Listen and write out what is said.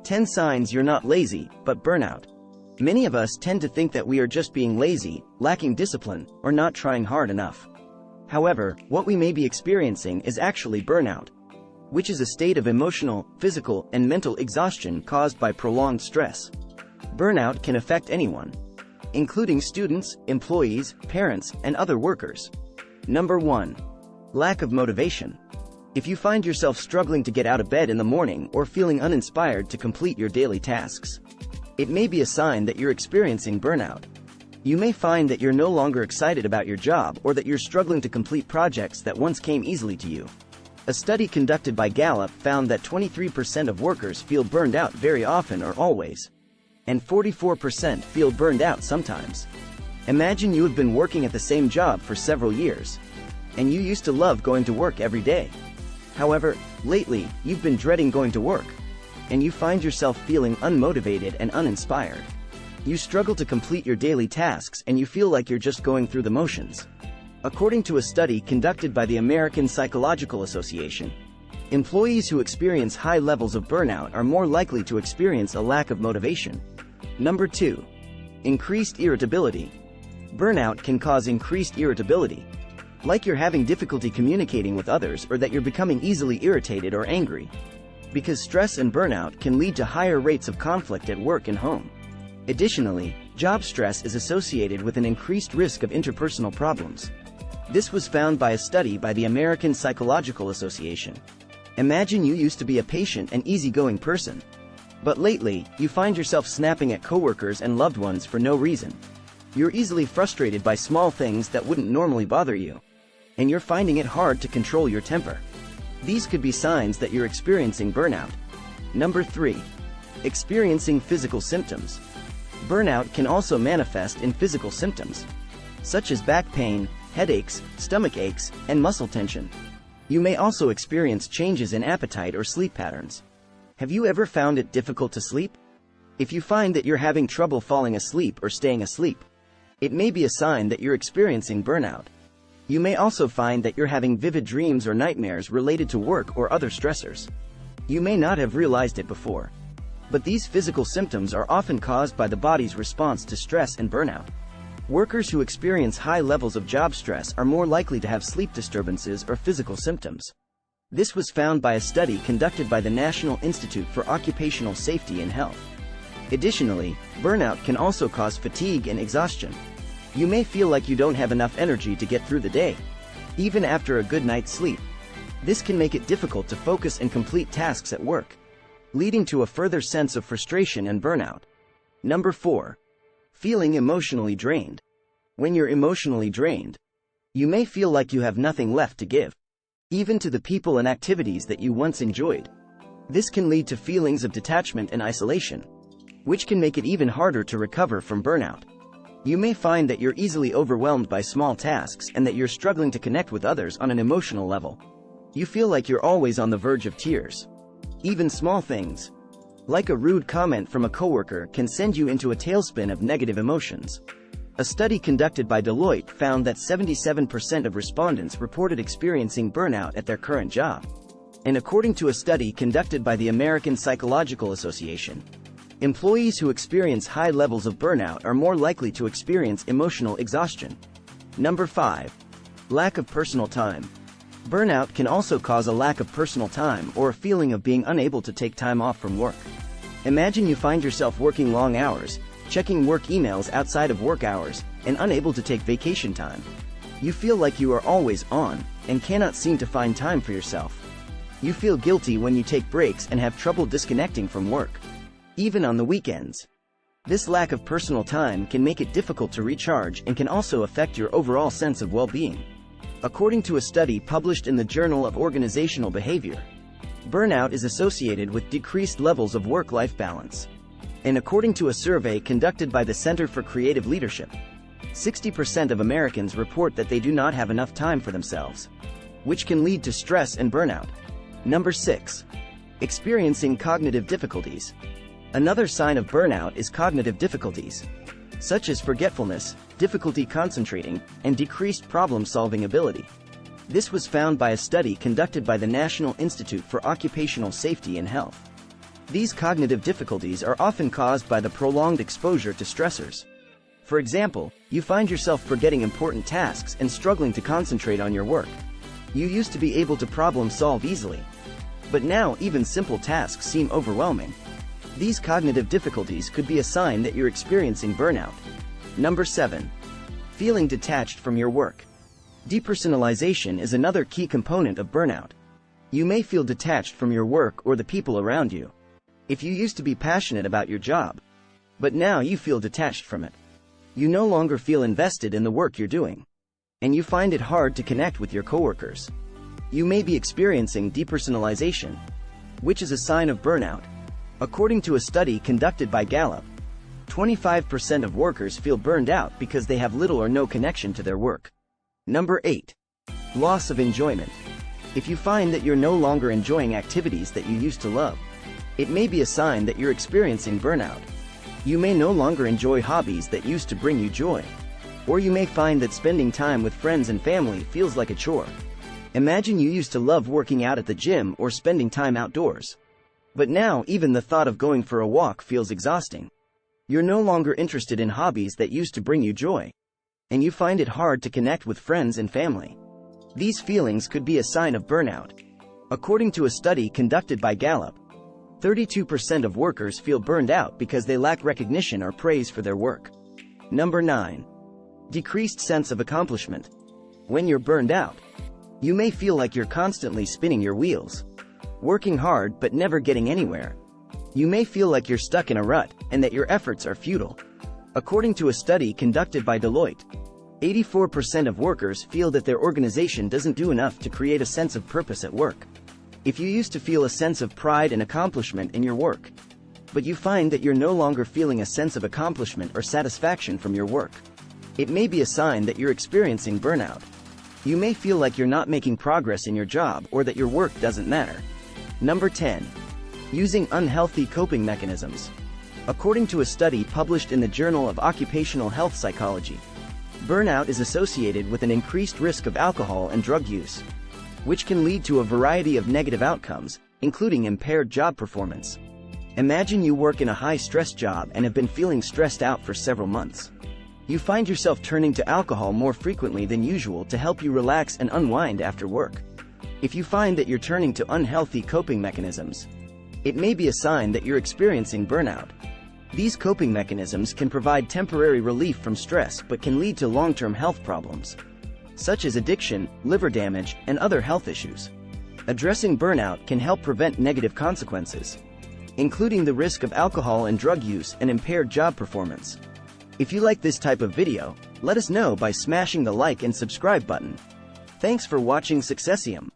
10 signs you're not lazy, but burnout. Many of us tend to think that we are just being lazy, lacking discipline, or not trying hard enough. However, what we may be experiencing is actually burnout, which is a state of emotional, physical, and mental exhaustion caused by prolonged stress. Burnout can affect anyone, including students, employees, parents, and other workers. Number 1. Lack of motivation. If you find yourself struggling to get out of bed in the morning or feeling uninspired to complete your daily tasks, it may be a sign that you're experiencing burnout. You may find that you're no longer excited about your job or that you're struggling to complete projects that once came easily to you. A study conducted by Gallup found that 23% of workers feel burned out very often or always, and 44% feel burned out sometimes. Imagine you have been working at the same job for several years, and you used to love going to work every day. However, lately, you've been dreading going to work, and you find yourself feeling unmotivated and uninspired. You struggle to complete your daily tasks and you feel like you're just going through the motions. According to a study conducted by the American Psychological Association, employees who experience high levels of burnout are more likely to experience a lack of motivation. Number 2. Increased irritability. Burnout can cause increased irritability, like you're having difficulty communicating with others or that you're becoming easily irritated or angry. Because stress and burnout can lead to higher rates of conflict at work and home. Additionally, job stress is associated with an increased risk of interpersonal problems. This was found by a study by the American Psychological Association. Imagine you used to be a patient and easygoing person, but lately, you find yourself snapping at coworkers and loved ones for no reason. You're easily frustrated by small things that wouldn't normally bother you, and you're finding it hard to control your temper. These could be signs that you're experiencing burnout. Number 3. Experiencing physical symptoms. Burnout can also manifest in physical symptoms, such as back pain, headaches, stomach aches, and muscle tension. You may also experience changes in appetite or sleep patterns. Have you ever found it difficult to sleep? If you find that you're having trouble falling asleep or staying asleep, it may be a sign that you're experiencing burnout. You may also find that you're having vivid dreams or nightmares related to work or other stressors. You may not have realized it before, but these physical symptoms are often caused by the body's response to stress and burnout. Workers who experience high levels of job stress are more likely to have sleep disturbances or physical symptoms. This was found by a study conducted by the National Institute for Occupational Safety and Health. Additionally, burnout can also cause fatigue and exhaustion. You may feel like you don't have enough energy to get through the day, even after a good night's sleep. This can make it difficult to focus and complete tasks at work, leading to a further sense of frustration and burnout. Number 4. Feeling emotionally drained. When you're emotionally drained, you may feel like you have nothing left to give, even to the people and activities that you once enjoyed. This can lead to feelings of detachment and isolation, which can make it even harder to recover from burnout. You may find that you're easily overwhelmed by small tasks and that you're struggling to connect with others on an emotional level. You feel like you're always on the verge of tears. Even small things, like a rude comment from a coworker, can send you into a tailspin of negative emotions. A study conducted by Deloitte found that 77% of respondents reported experiencing burnout at their current job. And according to a study conducted by the American Psychological Association, employees who experience high levels of burnout are more likely to experience emotional exhaustion. Number 5. Lack of personal time. Burnout can also cause a lack of personal time or a feeling of being unable to take time off from work. Imagine you find yourself working long hours, checking work emails outside of work hours, and unable to take vacation time. You feel like you are always on, and cannot seem to find time for yourself. You feel guilty when you take breaks and have trouble disconnecting from work, even on the weekends. This lack of personal time can make it difficult to recharge and can also affect your overall sense of well-being. According to a study published in the Journal of Organizational Behavior, burnout is associated with decreased levels of work-life balance. And according to a survey conducted by the Center for Creative Leadership, 60% of Americans report that they do not have enough time for themselves, which can lead to stress and burnout. Number 6. Experiencing cognitive difficulties. Another sign of burnout is cognitive difficulties, such as forgetfulness, difficulty concentrating, and decreased problem-solving ability. This was found by a study conducted by the National Institute for Occupational Safety and Health. These cognitive difficulties are often caused by the prolonged exposure to stressors. For example, you find yourself forgetting important tasks and struggling to concentrate on your work. You used to be able to problem solve easily, but now even simple tasks seem overwhelming. These cognitive difficulties could be a sign that you're experiencing burnout. Number 7. Feeling detached from your work. Depersonalization is another key component of burnout. You may feel detached from your work or the people around you. If you used to be passionate about your job, but now you feel detached from it. You no longer feel invested in the work you're doing, and you find it hard to connect with your coworkers. You may be experiencing depersonalization, which is a sign of burnout. According to a study conducted by Gallup, 25% of workers feel burned out because they have little or no connection to their work. Number 8. Loss of enjoyment. If you find that you're no longer enjoying activities that you used to love, it may be a sign that you're experiencing burnout. You may no longer enjoy hobbies that used to bring you joy, or you may find that spending time with friends and family feels like a chore. Imagine you used to love working out at the gym or spending time outdoors, but now even the thought of going for a walk feels exhausting. You're no longer interested in hobbies that used to bring you joy, and you find it hard to connect with friends and family. These feelings could be a sign of burnout. According to a study conducted by Gallup, 32% of workers feel burned out because they lack recognition or praise for their work. Number 9. Decreased sense of accomplishment. When you're burned out, you may feel like you're constantly spinning your wheels, working hard but never getting anywhere. You may feel like you're stuck in a rut, and that your efforts are futile. According to a study conducted by Deloitte, 84% of workers feel that their organization doesn't do enough to create a sense of purpose at work. If you used to feel a sense of pride and accomplishment in your work, but you find that you're no longer feeling a sense of accomplishment or satisfaction from your work, it may be a sign that you're experiencing burnout. You may feel like you're not making progress in your job or that your work doesn't matter. Number 10. Using unhealthy coping mechanisms. According to a study published in the Journal of Occupational Health Psychology, burnout is associated with an increased risk of alcohol and drug use, which can lead to a variety of negative outcomes, including impaired job performance. Imagine you work in a high-stress job and have been feeling stressed out for several months. You find yourself turning to alcohol more frequently than usual to help you relax and unwind after work. If you find that you're turning to unhealthy coping mechanisms, it may be a sign that you're experiencing burnout. These coping mechanisms can provide temporary relief from stress but can lead to long-term health problems, such as addiction, liver damage, and other health issues. Addressing burnout can help prevent negative consequences, including the risk of alcohol and drug use and impaired job performance. If you like this type of video, let us know by smashing the like and subscribe button. Thanks for watching Successeum.